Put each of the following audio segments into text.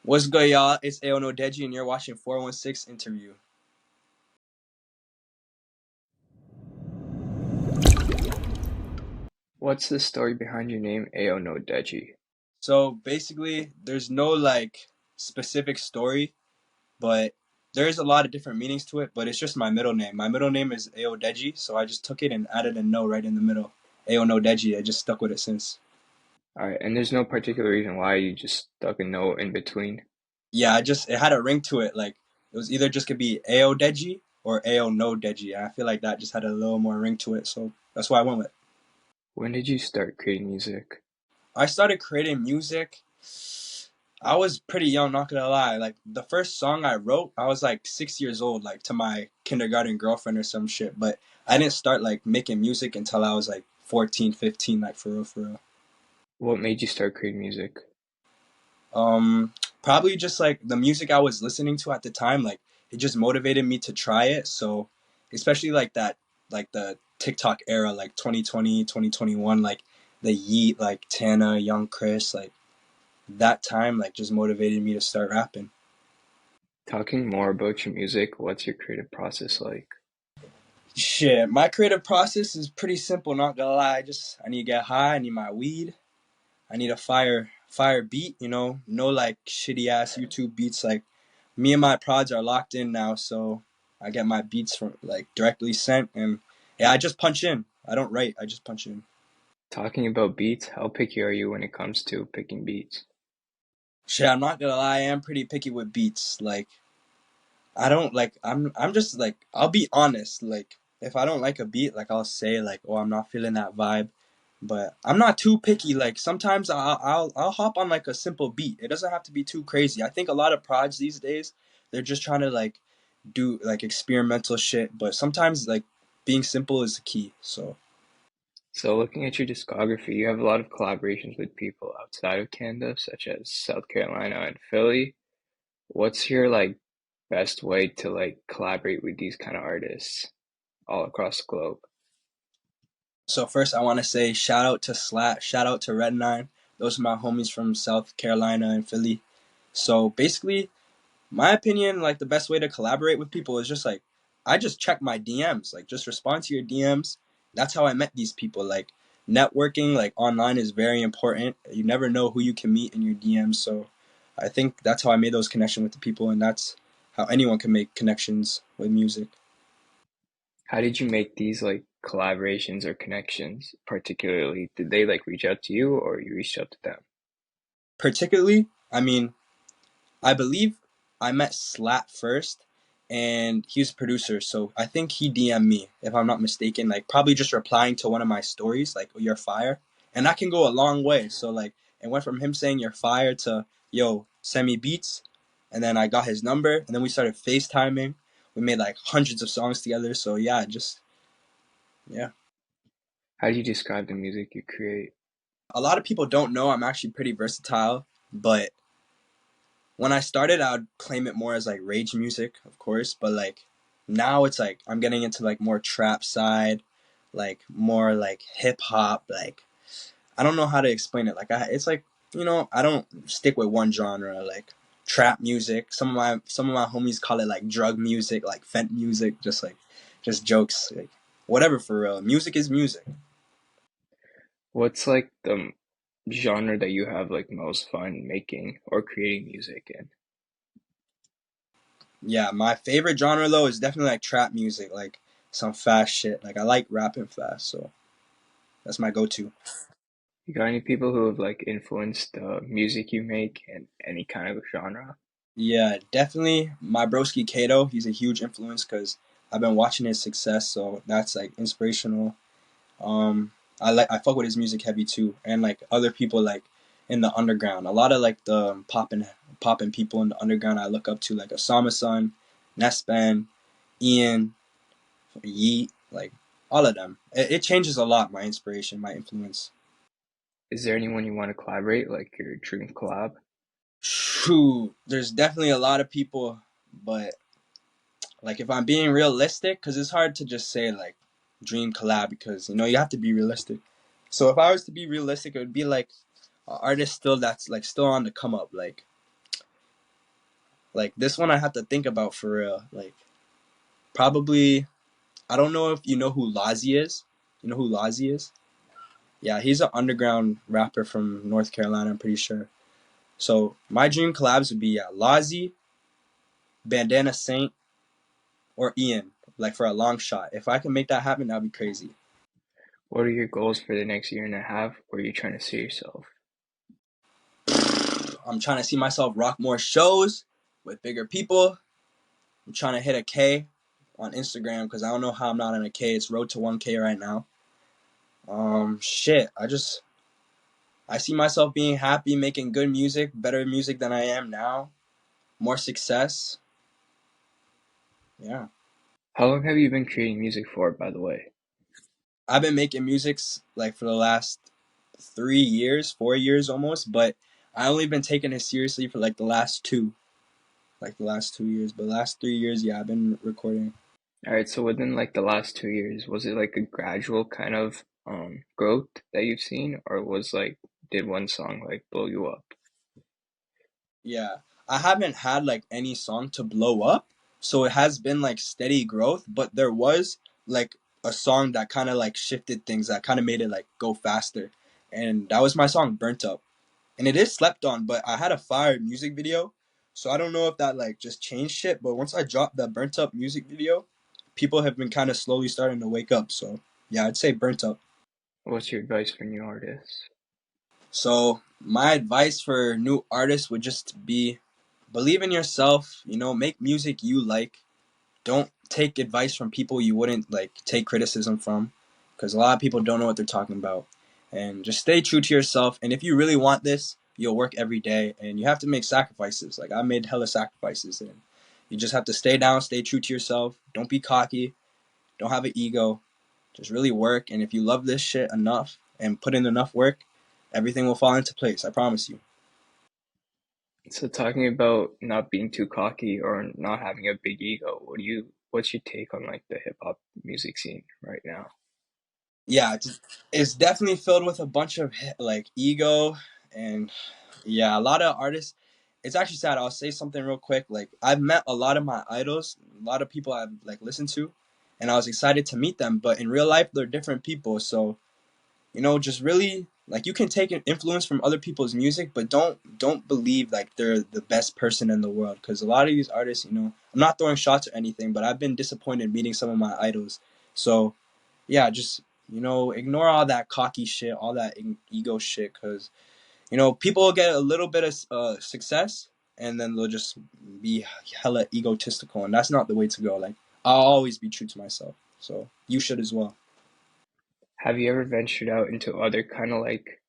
What's good, y'all? It's AyoNoDeji, and you're watching 416 Interview. What's the story behind your name, AyoNoDeji? So basically, there's no specific story, but there's a lot of different meanings to it. But it's just my middle name. My middle name is AyoDeji, so I just took it and added a no right in the middle. AyoNoDeji. I just stuck with it since. All right, and there's no particular reason why you just stuck a no in between. Yeah, it had a ring to it. Like it was either just could be AyoDeji or AyoNoDeji. I feel like that just had a little more ring to it, so that's why I went with it. When did you start creating music? I started creating music. I was pretty young, not gonna lie. Like the first song I wrote, I was like 6 years old, like to my kindergarten girlfriend or some shit. But I didn't start like making music until I was like 14, 15, like for real, for real. What made you start creating music? Um, Probably just like the music I was listening to at the time, like it just motivated me to try it. So, especially like the TikTok era, like 2020, 2021, like the Yeet, like Tana, Young Chris, like that time, like just motivated me to start rapping. Talking more about your music, what's your creative process like? Shit, my creative process is pretty simple, not gonna lie. I need to get high, I need my weed, I need a fire beat, no like shitty ass YouTube beats. Like me and my prods are locked in now, so I get my beats from like directly sent, and yeah, I just punch in. I don't write, I just punch in. Talking about beats, how picky are you when it comes to picking beats? Shit, I'm not gonna lie, I am pretty picky with beats. Like I don't like I'm just like I'll be honest. Like if I don't like a beat, like I'll say like, oh, I'm not feeling that vibe. But I'm not too picky. Like sometimes I'll hop on like a simple beat. It doesn't have to be too crazy. I think a lot of prods these days, they're just trying to like do like experimental shit. But sometimes like being simple is the key. So So, looking at your discography, you have a lot of collaborations with people outside of Canada, such as South Carolina and Philly. What's your best way to collaborate with these kind of artists all across the globe? so first I want to say shout out to Slat, shout out to Red Nine. Those are my homies from South Carolina and Philly. So basically, my opinion, like the best way to collaborate with people is just like I just check my DMs, like just respond to your DMs. That's how I met these people. Like networking, like online, is very important. You never know who you can meet in your DMs. So I think that's how I made those connections with the people, and that's how anyone can make connections with music. How did you make these collaborations or connections? Particularly, did they reach out to you or you reached out to them? Particularly, I mean, I believe I met Slat first, and he was a producer, so I think he DM'd me, if I'm not mistaken, like probably just replying to one of my stories, like, "Oh, you're fire," and that can go a long way. So like, it went from him saying you're fire to yo send me beats, and then I got his number, and then we started FaceTiming. We made like hundreds of songs together. So yeah, just yeah. How do you describe the music you create? A lot of people don't know I'm actually pretty versatile, but when I started, I would claim it more as like rage music, of course, but like now it's like I'm getting into like more trap side, like more like hip hop. Like I don't know how to explain it. Like it's like I don't stick with one genre. Like trap music. Some of my homies call it like drug music, like fent music, just jokes, like whatever for real. Music is music. What's the genre that you have most fun making or creating music in? Yeah, my favorite genre though is definitely like trap music, like some fast shit. Like I like rapping fast, so that's my go-to. You got any people who have influenced the music you make in any kind of genre? Yeah, definitely my broski Kato. He's a huge influence because I've been watching his success, so that's like inspirational. I fuck with his music heavy too, and like other people like in the underground. A lot of like the popping people in the underground I look up to, like Osama Sun, Nespan, Ian, Yeet, like all of them. It changes a lot. My inspiration, my influence. Is there anyone you want to collaborate, like your dream collab? Shoot, there's definitely a lot of people, but like if I'm being realistic, because it's hard to just say like dream collab because you have to be realistic. So if I was to be realistic, it would be like an artist still that's like still on the come up. Like Like this one I have to think about for real. Like probably I don't know if you know who Lazi is. You know who Lazi is? Yeah, he's an underground rapper from North Carolina, I'm pretty sure. So my dream collabs would be Lazi, Bandana Saint, or Ian, like for a long shot. If I can make that happen, that'd be crazy. What are your goals for the next year and a half? Where are you trying to see yourself? I'm trying to see myself rock more shows with bigger people. I'm trying to hit a K on Instagram because I don't know how I'm not on a K. It's road to 1K right now. Shit. I see myself being happy, making good music, better music than I am now, more success. Yeah. How long have you been creating music for, by the way? I've been making music like for the last 3 years, 4 years almost, but I only been taking it seriously for like the last 2 years. But last 3 years, yeah, I've been recording. All right, so within like the last 2 years, was it like a gradual kind of growth that you've seen, or was like did one song like blow you up? Yeah, I haven't had like any song to blow up, so it has been like steady growth. But there was like a song that kind of like shifted things, that kind of made it like go faster, and that was my song "Burnt Up." And it is slept on, but I had a fire music video, so I don't know if that like just changed shit. But once I dropped that "Burnt Up" music video, people have been kind of slowly starting to wake up. So yeah, I'd say "Burnt Up." What's your advice for new artists? So my advice for new artists would just be believe in yourself, make music you like. Don't take advice from people you wouldn't like take criticism from, because a lot of people don't know what they're talking about. And just stay true to yourself. And if you really want this, you'll work every day and you have to make sacrifices. Like I made hella sacrifices, and you just have to stay down, stay true to yourself. Don't be cocky. Don't have an ego. Just really work. And if you love this shit enough and put in enough work, everything will fall into place. I promise you. So talking about not being too cocky or not having a big ego, what's your take on like the hip hop music scene right now? Yeah, it's definitely filled with a bunch of like ego, and yeah, a lot of artists. It's actually sad. I'll say something real quick. Like I've met a lot of my idols, a lot of people I've like listened to, and I was excited to meet them. But in real life, they're different people. So just really like you can take an influence from other people's music, but don't believe like they're the best person in the world. Because a lot of these artists, I'm not throwing shots or anything, but I've been disappointed meeting some of my idols. So yeah, just ignore all that cocky shit, all that ego shit, because people will get a little bit of success, and then they'll just be hella egotistical, and that's not the way to go. Like I'll always be true to myself, so you should as well. Have you ever ventured out into other kind of like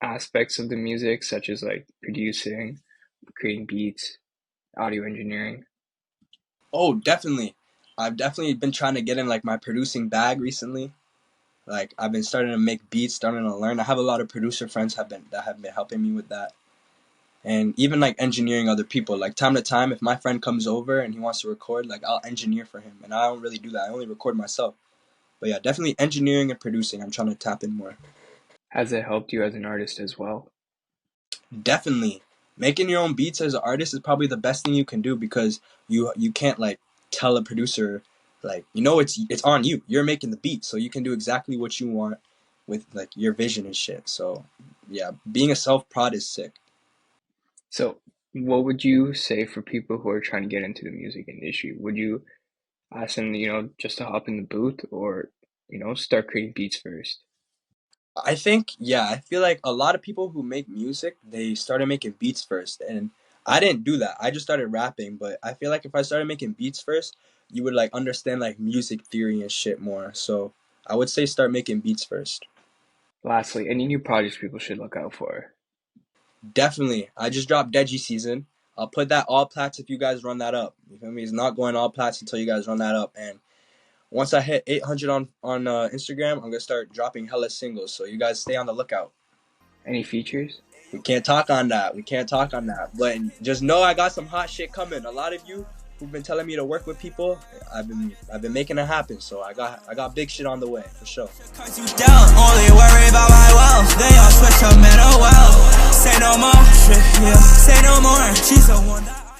aspects of the music, such as like producing, creating beats, audio engineering? Oh, definitely. I've definitely been trying to get in like my producing bag recently. Like I've been starting to make beats, starting to learn. I have a lot of producer friends that have been helping me with that. And even like engineering other people. Like time to time, if my friend comes over and he wants to record, like I'll engineer for him. And I don't really do that. I only record myself. But yeah, definitely engineering and producing. I'm trying to tap in more. Has it helped you as an artist as well? Definitely. Making your own beats as an artist is probably the best thing you can do, because you can't like tell a producer like it's on you. You're making the beat, so you can do exactly what you want with like your vision and shit. So yeah, being a self-prod is sick. So, what would you say for people who are trying to get into the music industry? Would you ask them, just to hop in the booth or, start creating beats first? I think, yeah, I feel like a lot of people who make music, they started making beats first. And I didn't do that. I just started rapping. But I feel like if I started making beats first, you would like understand like music theory and shit more. So I would say start making beats first. Lastly, any new projects people should look out for? Definitely. I just dropped Deji season. I'll put that all plats if you guys run that up. You feel me? It's not going all plats until you guys run that up. And once I hit 800 on Instagram, I'm going to start dropping hella singles. So you guys stay on the lookout. Any features? We can't talk on that. We can't talk on that. But just know I got some hot shit coming. A lot of you who've been telling me to work with people, I've been making it happen. So I got big shit on the way for sure. Cause you don't only worry about my wealth. They all switch up mental wealth. Say no more, yeah. Say no more. She's the one that